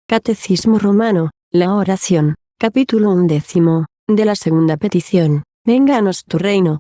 Catecismo Romano, la oración, capítulo 11, de la segunda petición, vénganos tu reino.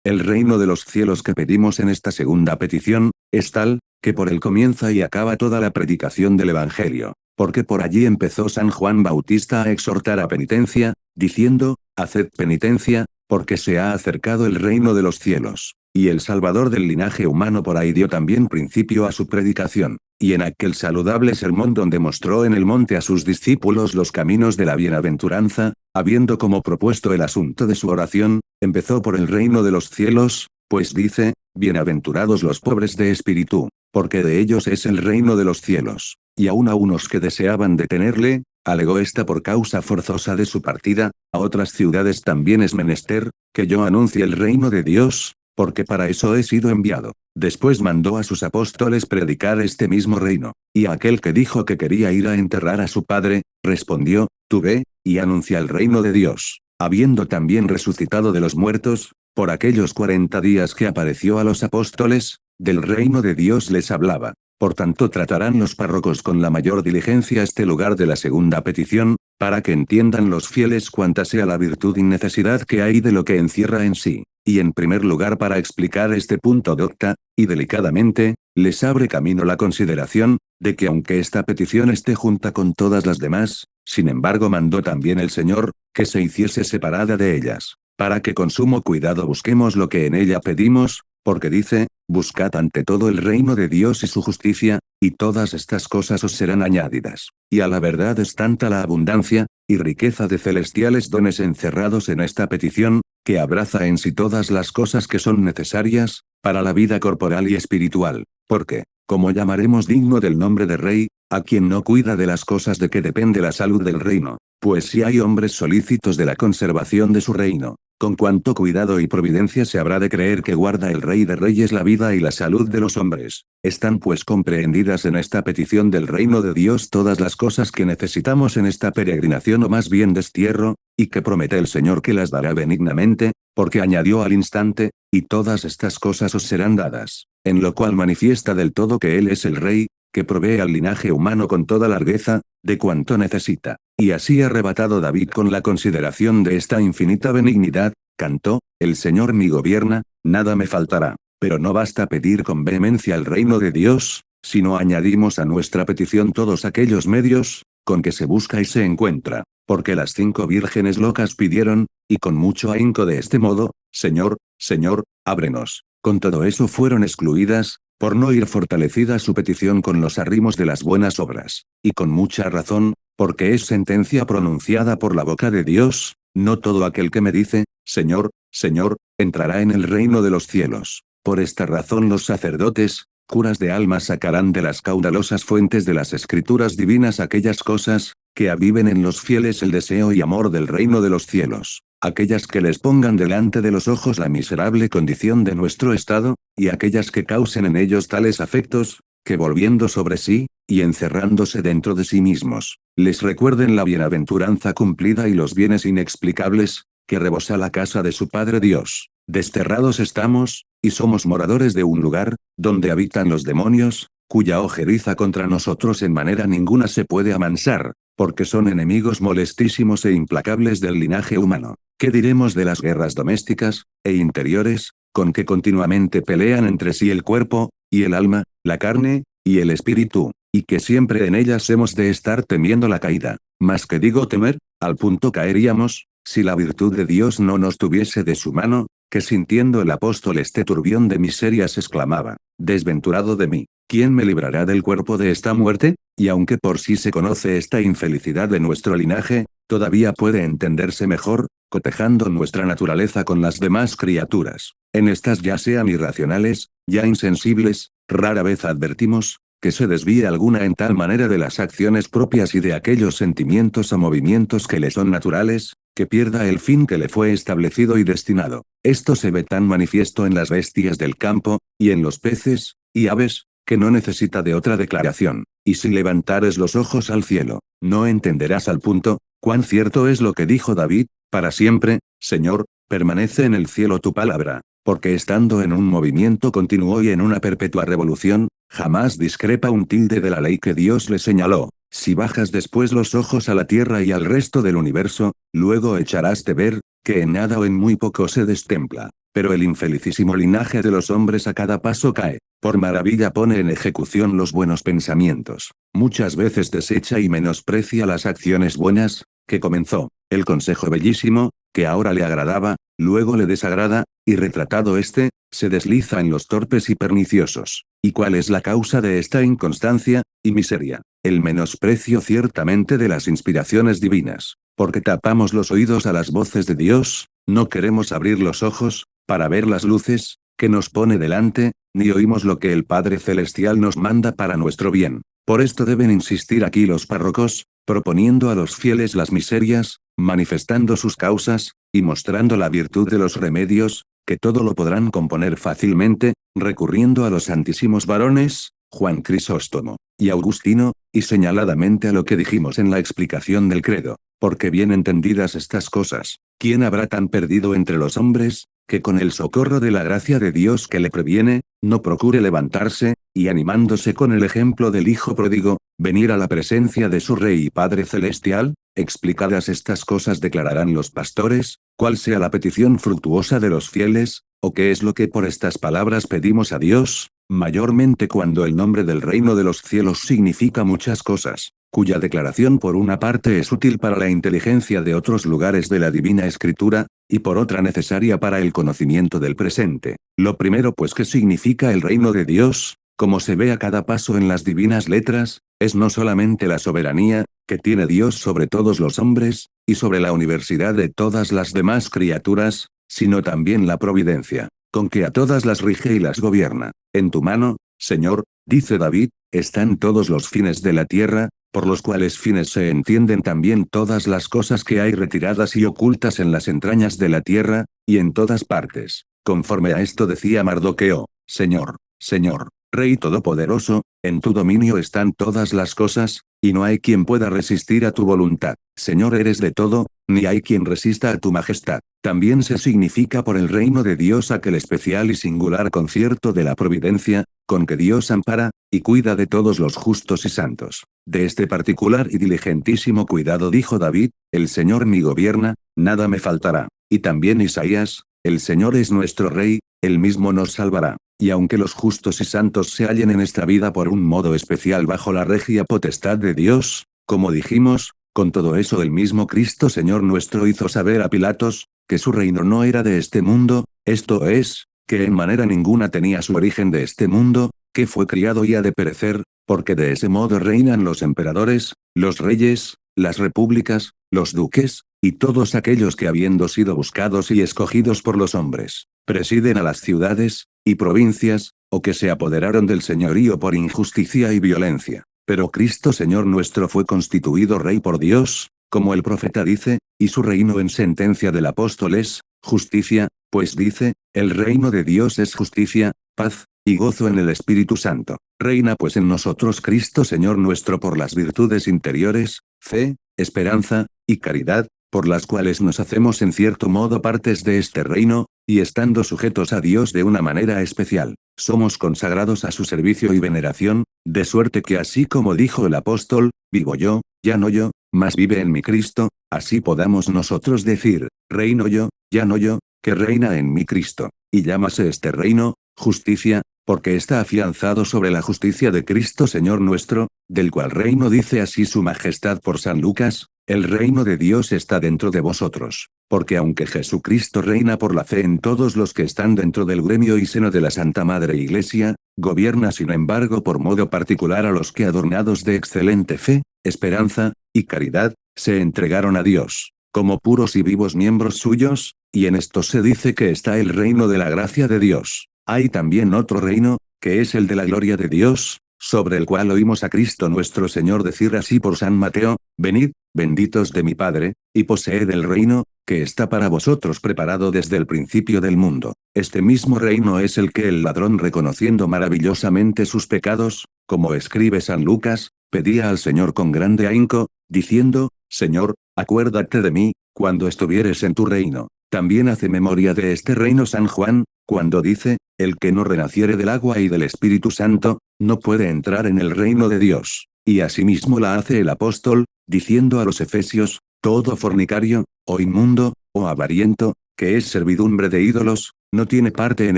El reino de los cielos que pedimos en esta segunda petición, es tal, que por él comienza y acaba toda la predicación del Evangelio, porque por allí empezó San Juan Bautista a exhortar a penitencia, diciendo, haced penitencia, porque se ha acercado el reino de los cielos. Y el Salvador del linaje humano por ahí dio también principio a su predicación, y en aquel saludable sermón donde mostró en el monte a sus discípulos los caminos de la bienaventuranza, habiendo como propuesto el asunto de su oración, empezó por el reino de los cielos, pues dice, bienaventurados los pobres de espíritu, porque de ellos es el reino de los cielos. Y aun a unos que deseaban detenerle, alegó esta por causa forzosa de su partida, a otras ciudades también es menester, que yo anuncie el reino de Dios, porque para eso he sido enviado. Después mandó a sus apóstoles predicar este mismo reino, y a aquel que dijo que quería ir a enterrar a su padre, respondió, tú ve, y anuncia el reino de Dios. Habiendo también resucitado de los muertos, por aquellos 40 días que apareció a los apóstoles, del reino de Dios les hablaba. Por tanto tratarán los párrocos con la mayor diligencia este lugar de la segunda petición, para que entiendan los fieles cuánta sea la virtud y necesidad que hay de lo que encierra en sí. Y en primer lugar para explicar este punto docta, y delicadamente, les abre camino la consideración, de que aunque esta petición esté junta con todas las demás, sin embargo mandó también el Señor, que se hiciese separada de ellas, para que con sumo cuidado busquemos lo que en ella pedimos, porque dice, buscad ante todo el reino de Dios y su justicia, y todas estas cosas os serán añadidas. Y a la verdad es tanta la abundancia, y riqueza de celestiales dones encerrados en esta petición, que abraza en sí todas las cosas que son necesarias, para la vida corporal y espiritual, porque, como llamaremos digno del nombre de Rey, a quien no cuida de las cosas de que depende la salud del reino, pues si hay hombres solícitos de la conservación de su reino, con cuánto cuidado y providencia se habrá de creer que guarda el Rey de Reyes la vida y la salud de los hombres. Están pues comprehendidas en esta petición del reino de Dios todas las cosas que necesitamos en esta peregrinación o más bien destierro, y que promete el Señor que las dará benignamente, porque añadió al instante, y todas estas cosas os serán dadas, en lo cual manifiesta del todo que Él es el Rey, que provee al linaje humano con toda largueza, de cuanto necesita. Y así arrebatado David con la consideración de esta infinita benignidad, cantó, el Señor me gobierna, nada me faltará. Pero no basta pedir con vehemencia el reino de Dios, sino añadimos a nuestra petición todos aquellos medios, con que se busca y se encuentra, porque las 5 vírgenes locas pidieron, y con mucho ahínco de este modo, Señor, Señor, ábrenos. Con todo eso fueron excluidas, por no ir fortalecida su petición con los arrimos de las buenas obras, y con mucha razón, porque es sentencia pronunciada por la boca de Dios, no todo aquel que me dice, Señor, Señor, entrará en el reino de los cielos. Por esta razón los sacerdotes, curas de almas sacarán de las caudalosas fuentes de las escrituras divinas aquellas cosas, que aviven en los fieles el deseo y amor del reino de los cielos, aquellas que les pongan delante de los ojos la miserable condición de nuestro estado, y aquellas que causen en ellos tales afectos, que volviendo sobre sí, y encerrándose dentro de sí mismos, les recuerden la bienaventuranza cumplida y los bienes inexplicables, que rebosa la casa de su Padre Dios. Desterrados estamos, y somos moradores de un lugar, donde habitan los demonios, cuya ojeriza contra nosotros en manera ninguna se puede amansar, porque son enemigos molestísimos e implacables del linaje humano. ¿Qué diremos de las guerras domésticas, e interiores, con que continuamente pelean entre sí el cuerpo, y el alma, la carne, y el espíritu, y que siempre en ellas hemos de estar temiendo la caída? Más que digo temer, al punto caeríamos, si la virtud de Dios no nos tuviese de su mano, que sintiendo el apóstol este turbión de miserias exclamaba, desventurado de mí, ¿quién me librará del cuerpo de esta muerte? Y aunque por sí se conoce esta infelicidad de nuestro linaje, todavía puede entenderse mejor, cotejando nuestra naturaleza con las demás criaturas. En estas ya sean irracionales, ya insensibles, rara vez advertimos, que se desvíe alguna en tal manera de las acciones propias y de aquellos sentimientos o movimientos que le son naturales, que pierda el fin que le fue establecido y destinado. Esto se ve tan manifiesto en las bestias del campo, y en los peces, y aves, que no necesita de otra declaración. Y si levantares los ojos al cielo, no entenderás al punto, cuán cierto es lo que dijo David, para siempre, Señor, permanece en el cielo tu palabra, porque estando en un movimiento continuo y en una perpetua revolución, Jamás discrepa un tilde de la ley que Dios le señaló. Si bajas después los ojos a la tierra y al resto del universo, luego echarás de ver, que en nada o en muy poco se destempla. Pero el infelicísimo linaje de los hombres a cada paso cae. Por maravilla pone en ejecución los buenos pensamientos. Muchas veces desecha y menosprecia las acciones buenas, que comenzó. El consejo bellísimo, que ahora le agradaba, luego le desagrada, y retratado este, se desliza en los torpes y perniciosos. ¿Y cuál es la causa de esta inconstancia y miseria? El menosprecio ciertamente de las inspiraciones divinas. Porque tapamos los oídos a las voces de Dios, no queremos abrir los ojos, para ver las luces, que nos pone delante, ni oímos lo que el Padre Celestial nos manda para nuestro bien. Por esto deben insistir aquí los párrocos, proponiendo a los fieles las miserias, manifestando sus causas, y mostrando la virtud de los remedios, que todo lo podrán componer fácilmente, recurriendo a los santísimos varones, Juan Crisóstomo y Augustino, y señaladamente a lo que dijimos en la explicación del credo. Porque bien entendidas estas cosas, ¿quién habrá tan perdido entre los hombres, que con el socorro de la gracia de Dios que le previene, no procure levantarse, y animándose con el ejemplo del Hijo pródigo, venir a la presencia de su Rey y Padre Celestial? Explicadas estas cosas declararán los pastores, cuál sea la petición fructuosa de los fieles, o qué es lo que por estas palabras pedimos a Dios, mayormente cuando el nombre del reino de los cielos significa muchas cosas, cuya declaración por una parte es útil para la inteligencia de otros lugares de la Divina Escritura, y por otra necesaria para el conocimiento del presente. Lo primero pues que significa el reino de Dios, como se ve a cada paso en las divinas letras, es no solamente la soberanía, que tiene Dios sobre todos los hombres, y sobre la universidad de todas las demás criaturas, sino también la providencia, con que a todas las rige y las gobierna. En tu mano, Señor, dice David, están todos los fines de la tierra, por los cuales fines se entienden también todas las cosas que hay retiradas y ocultas en las entrañas de la tierra, y en todas partes. Conforme a esto decía Mardoqueo, Señor, Señor, Rey Todopoderoso, en tu dominio están todas las cosas, y no hay quien pueda resistir a tu voluntad. Señor, eres de todo, ni hay quien resista a tu majestad. También se significa por el reino de Dios aquel especial y singular concierto de la providencia, con que Dios ampara, y cuida de todos los justos y santos. De este particular y diligentísimo cuidado dijo David, el Señor me gobierna, nada me faltará. Y también Isaías, el Señor es nuestro Rey, él mismo nos salvará. Y aunque los justos y santos se hallen en esta vida por un modo especial bajo la regia potestad de Dios, como dijimos, con todo eso el mismo Cristo Señor nuestro hizo saber a Pilatos, que su reino no era de este mundo, esto es, que en manera ninguna tenía su origen de este mundo, que fue criado y ha de perecer, porque de ese modo reinan los emperadores, los reyes, las repúblicas, los duques, y todos aquellos que habiendo sido buscados y escogidos por los hombres, presiden a las ciudades, y provincias, o que se apoderaron del señorío por injusticia y violencia. Pero Cristo Señor nuestro fue constituido Rey por Dios, como el profeta dice, y su reino en sentencia del apóstol es, justicia, pues dice, el reino de Dios es justicia, paz, y gozo en el Espíritu Santo. Reina pues en nosotros Cristo Señor nuestro por las virtudes interiores, fe, esperanza, y caridad, por las cuales nos hacemos en cierto modo partes de este reino, y estando sujetos a Dios de una manera especial, somos consagrados a su servicio y veneración, de suerte que así como dijo el apóstol, vivo yo, ya no yo, mas vive en mi Cristo, así podamos nosotros decir, reino yo, ya no yo, que reina en mi Cristo. Y llámase este reino, justicia, porque está afianzado sobre la justicia de Cristo Señor nuestro, del cual reino dice así su majestad por San Lucas, el reino de Dios está dentro de vosotros. Porque aunque Jesucristo reina por la fe en todos los que están dentro del gremio y seno de la Santa Madre Iglesia, gobierna sin embargo por modo particular a los que adornados de excelente fe, esperanza, y caridad, se entregaron a Dios, como puros y vivos miembros suyos, y en esto se dice que está el reino de la gracia de Dios. Hay también otro reino, que es el de la gloria de Dios, sobre el cual oímos a Cristo nuestro Señor decir así por San Mateo, venid, benditos de mi Padre, y poseed el reino, que está para vosotros preparado desde el principio del mundo. Este mismo reino es el que el ladrón reconociendo maravillosamente sus pecados, como escribe San Lucas, pedía al Señor con grande ahínco, diciendo, Señor, acuérdate de mí, cuando estuvieres en tu reino. También hace memoria de este reino San Juan, cuando dice, el que no renaciere del agua y del Espíritu Santo, no puede entrar en el reino de Dios. Y asimismo la hace el apóstol, diciendo a los efesios, todo fornicario, o inmundo, o avariento, que es servidumbre de ídolos, no tiene parte en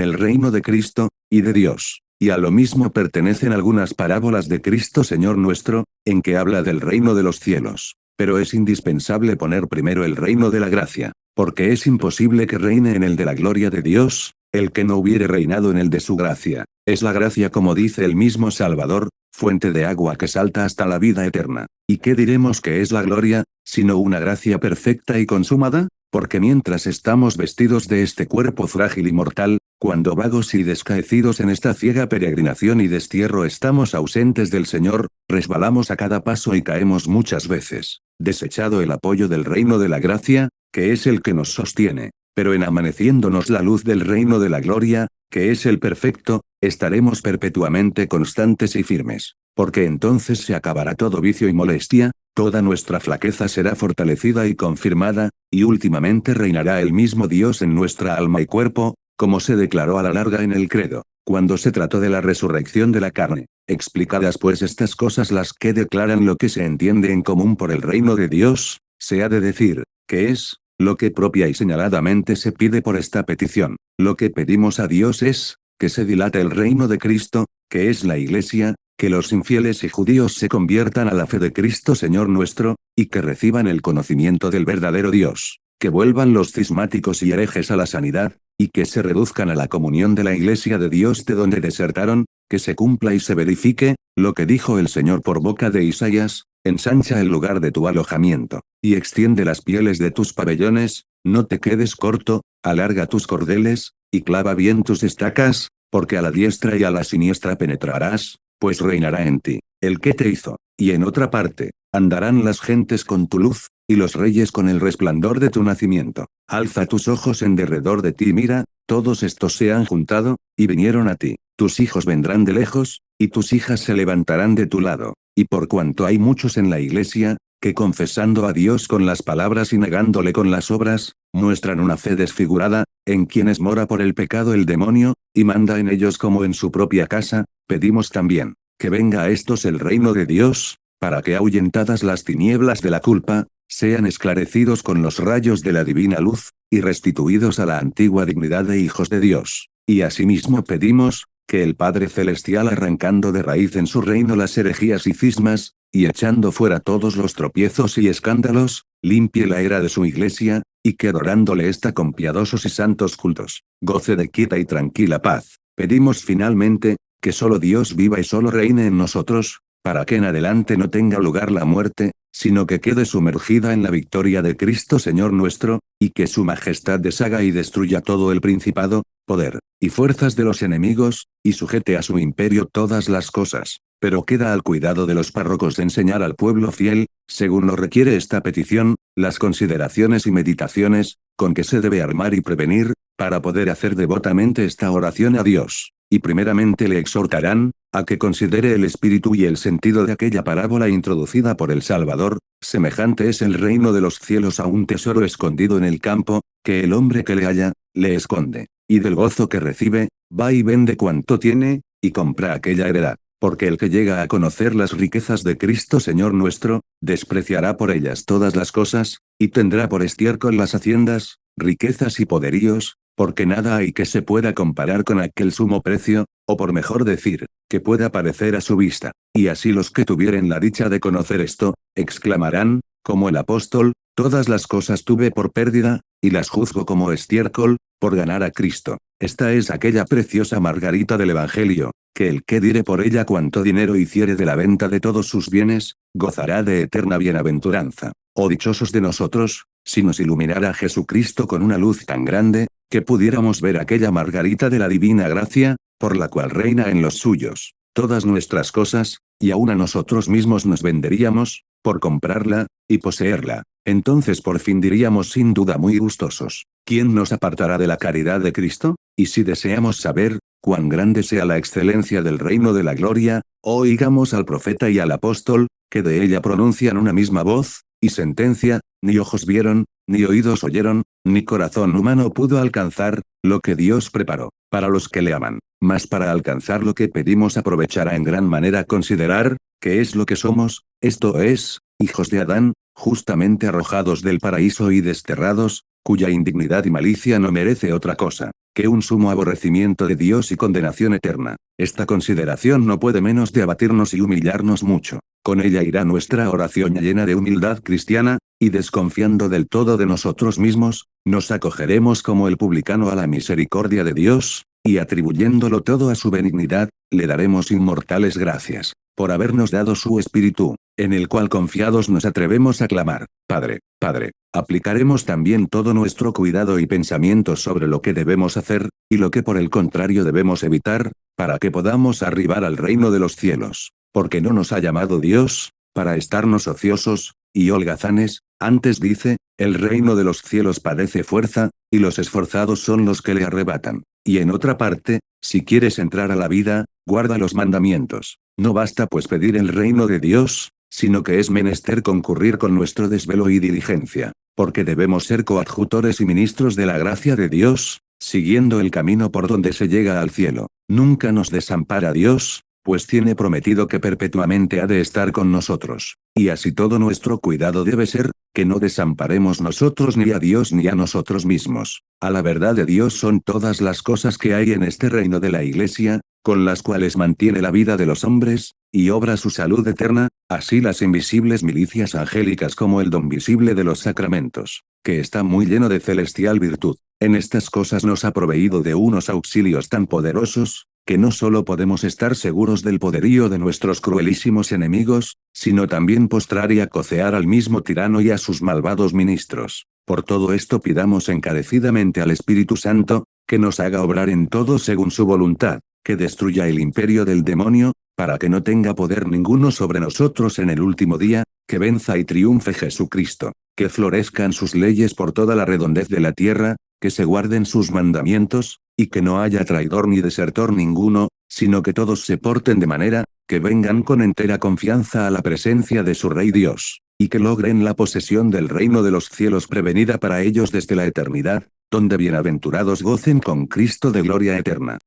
el reino de Cristo, y de Dios. Y a lo mismo pertenecen algunas parábolas de Cristo Señor nuestro, en que habla del reino de los cielos. Pero es indispensable poner primero el reino de la gracia, porque es imposible que reine en el de la gloria de Dios, el que no hubiere reinado en el de su gracia. Es la gracia como dice el mismo Salvador, fuente de agua que salta hasta la vida eterna. ¿Y qué diremos que es la gloria, sino una gracia perfecta y consumada? Porque mientras estamos vestidos de este cuerpo frágil y mortal, cuando vagos y descaecidos en esta ciega peregrinación y destierro estamos ausentes del Señor, resbalamos a cada paso y caemos muchas veces, desechado el apoyo del reino de la gracia, que es el que nos sostiene. Pero en amaneciéndonos la luz del reino de la gloria, que es el perfecto, estaremos perpetuamente constantes y firmes. Porque entonces se acabará todo vicio y molestia, toda nuestra flaqueza será fortalecida y confirmada, y últimamente reinará el mismo Dios en nuestra alma y cuerpo, como se declaró a la larga en el credo, cuando se trató de la resurrección de la carne. Explicadas pues estas cosas las que declaran lo que se entiende en común por el reino de Dios, se ha de decir, que es, lo que propia y señaladamente se pide por esta petición. Lo que pedimos a Dios es, que se dilate el reino de Cristo, que es la Iglesia, que los infieles y judíos se conviertan a la fe de Cristo Señor nuestro, y que reciban el conocimiento del verdadero Dios, que vuelvan los cismáticos y herejes a la sanidad, y que se reduzcan a la comunión de la Iglesia de Dios de donde desertaron, que se cumpla y se verifique, lo que dijo el Señor por boca de Isaías, ensancha el lugar de tu alojamiento, y extiende las pieles de tus pabellones, no te quedes corto, alarga tus cordeles, y clava bien tus estacas, porque a la diestra y a la siniestra penetrarás, pues reinará en ti, el que te hizo. Y en otra parte, andarán las gentes con tu luz, y los reyes con el resplandor de tu nacimiento. Alza tus ojos en derredor de ti y mira, todos estos se han juntado, y vinieron a ti. Tus hijos vendrán de lejos, y tus hijas se levantarán de tu lado. Y por cuanto hay muchos en la iglesia, que confesando a Dios con las palabras y negándole con las obras, muestran una fe desfigurada, en quienes mora por el pecado el demonio, y manda en ellos como en su propia casa, pedimos también, que venga a estos el reino de Dios, para que ahuyentadas las tinieblas de la culpa, sean esclarecidos con los rayos de la divina luz, y restituidos a la antigua dignidad de hijos de Dios. Y asimismo pedimos, que el Padre Celestial arrancando de raíz en su reino las herejías y cismas, y echando fuera todos los tropiezos y escándalos, limpie la era de su iglesia, y que adorándole está con piadosos y santos cultos, goce de quieta y tranquila paz. Pedimos finalmente, que solo Dios viva y solo reine en nosotros, para que en adelante no tenga lugar la muerte, sino que quede sumergida en la victoria de Cristo Señor nuestro, y que su majestad deshaga y destruya todo el principado, poder, y fuerzas de los enemigos, y sujete a su imperio todas las cosas. Pero queda al cuidado de los párrocos de enseñar al pueblo fiel, según lo requiere esta petición, las consideraciones y meditaciones, con que se debe armar y prevenir, para poder hacer devotamente esta oración a Dios. Y primeramente le exhortarán, a que considere el espíritu y el sentido de aquella parábola introducida por el Salvador, semejante es el reino de los cielos a un tesoro escondido en el campo, que el hombre que le halla, le esconde, y del gozo que recibe, va y vende cuanto tiene, y compra aquella heredad. Porque el que llega a conocer las riquezas de Cristo Señor nuestro, despreciará por ellas todas las cosas, y tendrá por estiércol las haciendas, riquezas y poderíos, porque nada hay que se pueda comparar con aquel sumo precio, o por mejor decir, que pueda parecer a su vista. Y así los que tuvieren la dicha de conocer esto, exclamarán, como el apóstol, todas las cosas tuve por pérdida, y las juzgo como estiércol, por ganar a Cristo. Esta es aquella preciosa margarita del Evangelio, que el que diere por ella cuanto dinero hiciere de la venta de todos sus bienes, gozará de eterna bienaventuranza. Oh dichosos de nosotros, si nos iluminara Jesucristo con una luz tan grande, que pudiéramos ver aquella margarita de la divina gracia, por la cual reina en los suyos todas nuestras cosas, y aun a nosotros mismos nos venderíamos, por comprarla, y poseerla. Entonces por fin diríamos sin duda muy gustosos, ¿quién nos apartará de la caridad de Cristo? Y si deseamos saber, cuán grande sea la excelencia del reino de la gloria, oigamos al profeta y al apóstol, que de ella pronuncian una misma voz, y sentencia, ni ojos vieron, ni oídos oyeron, ni corazón humano pudo alcanzar, lo que Dios preparó, para los que le aman. Mas para alcanzar lo que pedimos aprovechará en gran manera considerar, que es lo que somos, esto es, hijos de Adán, justamente arrojados del paraíso y desterrados, cuya indignidad y malicia no merece otra cosa que un sumo aborrecimiento de Dios y condenación eterna. Esta consideración no puede menos de abatirnos y humillarnos mucho. Con ella irá nuestra oración llena de humildad cristiana, y desconfiando del todo de nosotros mismos, nos acogeremos como el publicano a la misericordia de Dios, y atribuyéndolo todo a su benignidad, le daremos inmortales gracias, por habernos dado su Espíritu, en el cual confiados nos atrevemos a clamar, Padre, Padre. Aplicaremos también todo nuestro cuidado y pensamiento sobre lo que debemos hacer, y lo que por el contrario debemos evitar, para que podamos arribar al reino de los cielos, porque no nos ha llamado Dios, para estarnos ociosos, y holgazanes, antes dice, el reino de los cielos padece fuerza, y los esforzados son los que le arrebatan. Y en otra parte, si quieres entrar a la vida, guarda los mandamientos. No basta pues pedir el reino de Dios, sino que es menester concurrir con nuestro desvelo y diligencia, porque debemos ser coadjutores y ministros de la gracia de Dios, siguiendo el camino por donde se llega al cielo. Nunca nos desampara Dios, pues tiene prometido que perpetuamente ha de estar con nosotros. Y así todo nuestro cuidado debe ser, que no desamparemos nosotros ni a Dios ni a nosotros mismos. A la verdad de Dios son todas las cosas que hay en este reino de la Iglesia, con las cuales mantiene la vida de los hombres, y obra su salud eterna, así las invisibles milicias angélicas como el don visible de los sacramentos, que está muy lleno de celestial virtud. En estas cosas nos ha proveído de unos auxilios tan poderosos, que no solo podemos estar seguros del poderío de nuestros cruelísimos enemigos, sino también postrar y acocear al mismo tirano y a sus malvados ministros. Por todo esto pidamos encarecidamente al Espíritu Santo, que nos haga obrar en todo según su voluntad, que destruya el imperio del demonio, para que no tenga poder ninguno sobre nosotros en el último día, que venza y triunfe Jesucristo, que florezcan sus leyes por toda la redondez de la tierra, que se guarden sus mandamientos, y que no haya traidor ni desertor ninguno, sino que todos se porten de manera, que vengan con entera confianza a la presencia de su Rey Dios, y que logren la posesión del reino de los cielos prevenida para ellos desde la eternidad, donde bienaventurados gocen con Cristo de gloria eterna.